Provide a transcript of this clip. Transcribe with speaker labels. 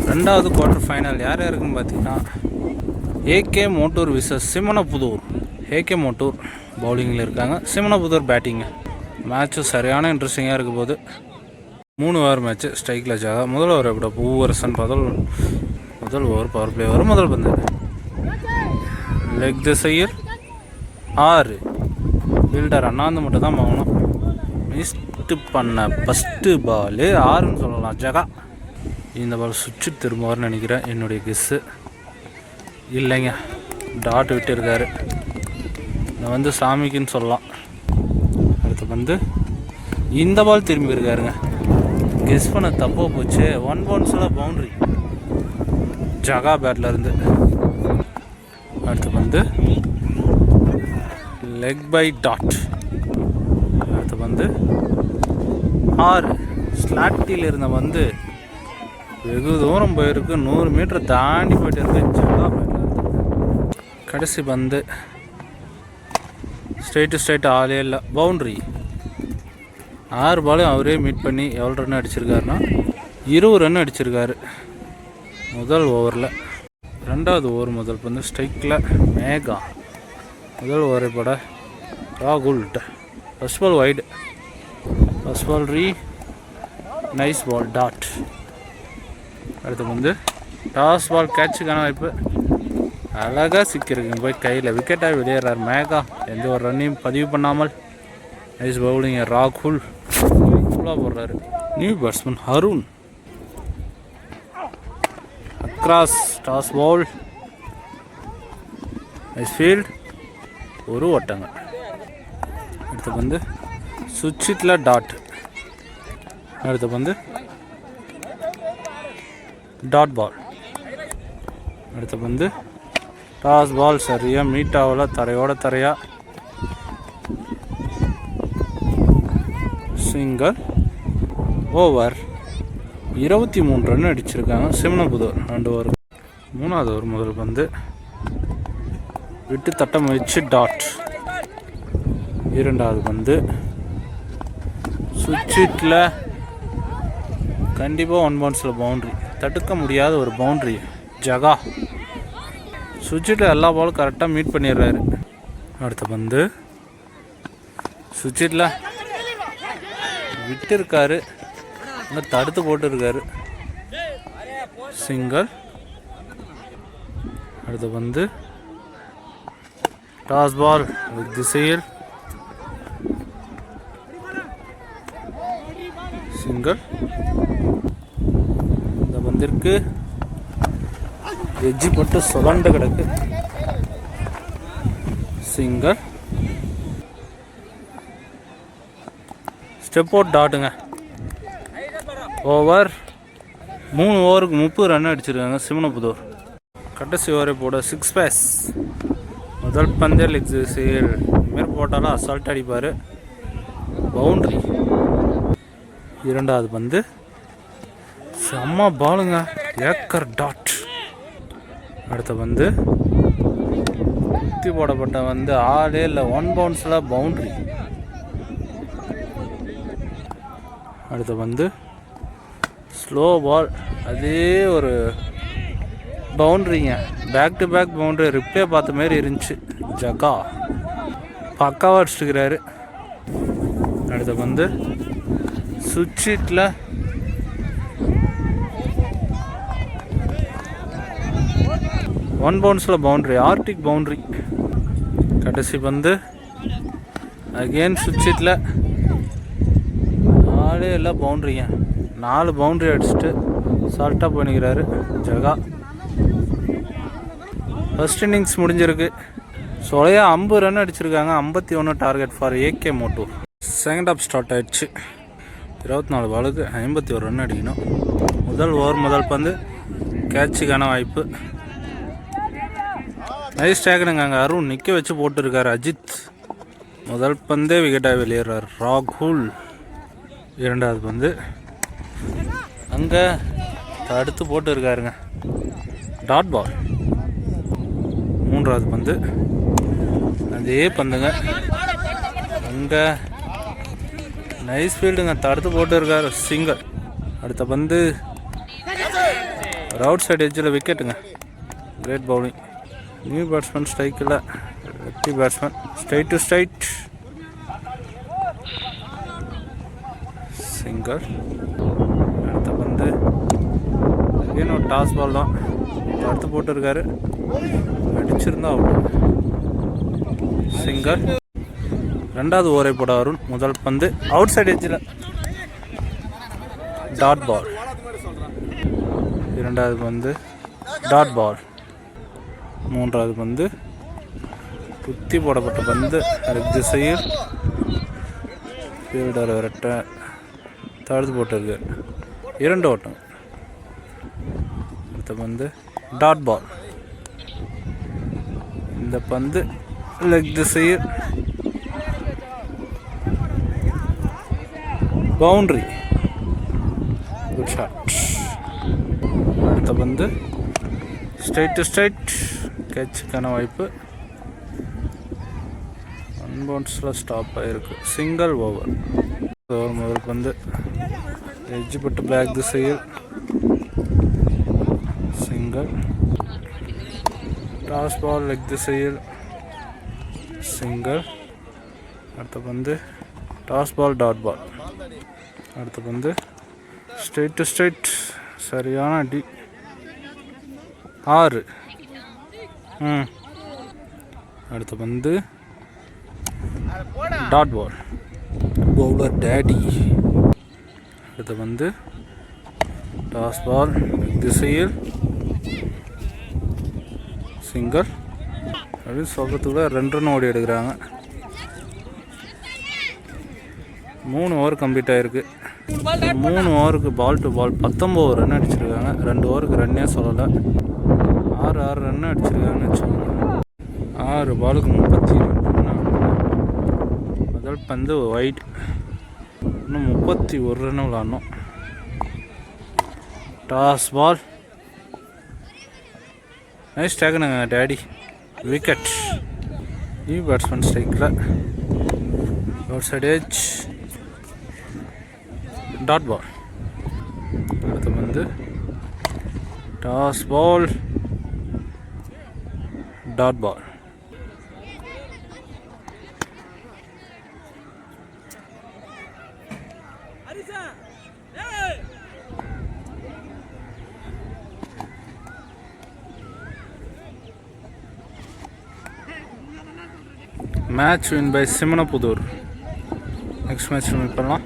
Speaker 1: ரெண்டாவது quarter final யார் யாருக்குன்னு பார்த்தீங்கன்னா AK Mottur versus Chimanapputhur. AK Mottur பவுலிங்கில் இருக்காங்க, சிமனப்புதூர் பேட்டிங்கு. மேட்ச்சு சரியான இன்ட்ரெஸ்டிங்காக இருக்க போது 3 ஓவர் மேட்ச்சு. ஸ்ட்ரைக்கில் ஜாக முதல் ஓவர் எப்படி பூவரசன் முதல் ஓவர் பவர் பிளே வரும். முதல் பந்து லெக் திசையில் 6 பில்டர் அண்ணாந்து மட்டும் தான் வாங்கணும். மிஸ்டு பண்ண ஃபஸ்ட்டு பாலு 6ன்னு சொல்லலாம். ஜகா இந்த பால் சுவிட்சு திரும்புவார்னு நினைக்கிறேன், என்னுடைய கெஸ்ஸு. இல்லைங்க, டாட் விட்டு இருக்காரு. நான் வந்து சாமிக்குன்னு சொல்லலாம். அடுத்து வந்து இந்த பால் திரும்பி இருக்காருங்க. கெஸ் பண்ண தப்பாக போச்சு. 1 பவுன்ஸில் பவுண்ட்ரி ஜகா பேட்டில் இருந்து. அடுத்து வந்து லெக் பை டாட். அடுத்து வந்து 6 ஸ்லாட்டில் இருந்த வந்து வெகு தூரம் போயிருக்கு, 100 மீட்டர் தாண்டி போயிட்டு இருக்கு. ஜகா பேட்டில் இருந்து. கடைசி பந்து ஸ்ட்ரைட்டு ஆளே இல்லை, பவுண்ட்ரி. 6 பாலையும் அவரே மீட் பண்ணி எவ்வளோ ரன் அடிச்சிருக்காருன்னா 20 ரன் அடிச்சிருக்காரு முதல் ஓவரில். ரெண்டாவது ஓவர் முதல் பந்து ஸ்ட்ரைக்கில் மேகா. முதல் ஓவரை போட ராகுல். First ball wide, first ball nice ball dot. அடுத்து வந்து டாஸ் பால் கேட்சுக்கான வாய்ப்பு, அழகாக சிக்கிருக்குங்க போய் கையில். விக்கெட்டாக வெளியேறார் மேகா, எந்த ஒரு ரன்னையும் பதிவு பண்ணாமல். நைஸ் பவுலிங் ராகுல், ஃபுல்லாக போடுறாரு. New batsman Arun across toss ball, nice field, ஒரு ஓட்டங்க. அடுத்து வந்து சுவிட்சில் டாட். அடுத்து வந்து டாட் பால். அடுத்து வந்து டாஸ் பால் சரியாக மீட் ஆகல, தரையோட தரையா. Single over. 23 ரன் அடிச்சிருக்காங்க சிமனப்புதூர் 2 ஓவர். மூணாவது ஓவர் முதல் பந்து விட்டு தட்ட முயற்சி டாட். இரண்டாவது பந்து சுவிட்சில் கண்டிப்பாக 1 பவுன்ஸில் பவுண்ட்ரி, தடுக்க முடியாத ஒரு பவுண்ட்ரி. ஜகா சுவிட்சில் எல்லா பாலும் கரெக்டாக மீட் பண்ணிடுறாரு. அடுத்த பந்து சுவிட்சில் விட்டு இருக்காரு, இன்னும் தடுத்து போட்டு இருக்காரு. சிங்கர். அடுத்த பந்து டாஸ் பால் திசையில் சிங்கர். இந்த பந்திற்கு எஜ்ஜி போட்டு சொலண்டு கிடக்கு. சிங்கர். ஸ்டெப் அவுட் டாட்டுங்க. ஓவர். 3 ஓவருக்கு 30 ரன் அடிச்சிருக்காங்க சிமனப்புதூர். கடைசி ஓவரை போட 6 பேஸ். முதல் பந்தே லெக் திசையில் மாரி போட்டாலும் அசால்ட் அடிப்பார், பவுண்ட்ரி. இரண்டாவது பந்து செம்ம பாலுங்க, ஏக்கர் டாட். அடுத்த பந்து சுற்றி போடப்பட்ட வந்து ஆளே இல்லை, 1 பவுன்ஸில் பவுண்ட்ரி. அடுத்த பந்து ஸ்லோ பால், அதே ஒரு பவுண்ட்ரிங்க, back to back boundary. Replay பார்த்த மாதிரி இருந்துச்சு. ஜகா பக்காவாக அடிச்சுக்கிறாரு. அடுத்த பந்து சுவிட்சில் 1 பவுன்ஸில் பவுண்ட்ரி, ஆர்டிக் பவுண்ட்ரி. கடைசி பந்து அகெயின் சுவிட்சில் ஆளே இல்லை, பவுண்ட்ரிங்க. 4 பவுண்ட்ரி அடிச்சுட்டு சால்ட்டாக பண்ணிக்கிறாரு ஜகா. ஃபர்ஸ்ட் இன்னிங்ஸ் முடிஞ்சிருக்கு. சொலையா 50 ரன் அடிச்சிருக்காங்க. 51 target for AK Mottur. Second half start ஆயிடுச்சு. 24 பாலுக்கு 51 ரன் அடிக்கணும். முதல் ஓவர் முதல் பந்து கேட்சுக்கான வாய்ப்பு. நைஸ் டேக்கனுங்க, அங்கே அருண் நிற்க வச்சு போட்டுருக்காரு. அஜித் முதல் பந்தே விக்கெட்டாக வெளியேறார். ராகுல். இரண்டாவது பந்து அங்கே தடுத்து போட்டு இருக்காருங்க, டாட் பால். மூன்றாவது பந்து அதே பந்துங்க, அங்கே நைஸ் ஃபீல்டுங்க, தடுத்து போட்டு இருக்காரு. சிங்கர். அடுத்த பந்து ஒரு அவுட் சைடு எட்ஜில் விக்கெட்டுங்க. Great bowling. நியூ பேட்ஸ்மேன் ஸ்ட்ரைக்கில் lefty batsman. Straight to straight single. அடுத்த பந்து அகைன் ஒரு டாஸ் பால் தான். அடுத்து போட்டிருக்காரு, அடிச்சிருந்தா அவுட். சிங்கர். ரெண்டாவது ஓவரை போட வரும். முதல் பந்து அவுட் சைடு எட்ஜில் டாட் பால். இரண்டாவது பந்து டாட் பால். மூன்றாவது பந்து குத்தி போடப்பட்ட பந்து லெக் திசையில் ஃபீல்டர் விரட்ட தடுத்து போட்டிருக்கு. 2 ஓட்டம். அடுத்த பந்து டாட் பால். இந்த பந்து லெக் திசையில் பவுண்டரி. Good shot. அடுத்த பந்து ஸ்ட்ரைட் டு ஸ்ட்ரைட் கேட்சுக்கான வாய்ப்பு. அன்பவுன்ஸில் ஸ்டாப் ஆகிருக்கு. Single over. முதல் பந்து எட்ஜ் பட்டு பேக் திசையில் சிங்கிள். டாஸ் பால் லெக் திசையில் சிங்கிள். அடுத்த பந்து டாஸ் பால் டாட் பால். அடுத்த பந்து ஸ்ட்ரைட் டு ஸ்ட்ரைட் சரியான அடி. 6. அடுத்த பந்து டாட் பால். Bowler daddy. அடுத்த பந்து டாஸ் பால் திசையில் சிங்கர். அப்படின்னு சொல்கிறதுக்குள்ள 2 ரன் ஓடி எடுக்கிறாங்க. 3 ஓவர் கம்ப்ளீட் ஆகிருக்கு. 3 ஓவருக்கு பால் டு பால் 19 ரன் அடிச்சிருக்காங்க. 2 ஓவருக்கு ரன்னே சொல்லலை. 6 ரன் அடிச்சிருக்காங்கன்னு வச்சுக்கோங்க. 6 பாலுக்கு 32 ரன். முதல் பந்து வைட். இன்னும் 31 ரன் விளாடணும். டாஸ் பால் நைஸ் டேக்குனுங்க டேடி. விக்கெட். நியூ பேட்ஸ்மேன் ஸ்ட்ரைக்கில் out side edge dot ball. அடுத்த பந்து toss ball dot ball. Match win by Chimanapputhur. Next match meet பண்ணலாம்.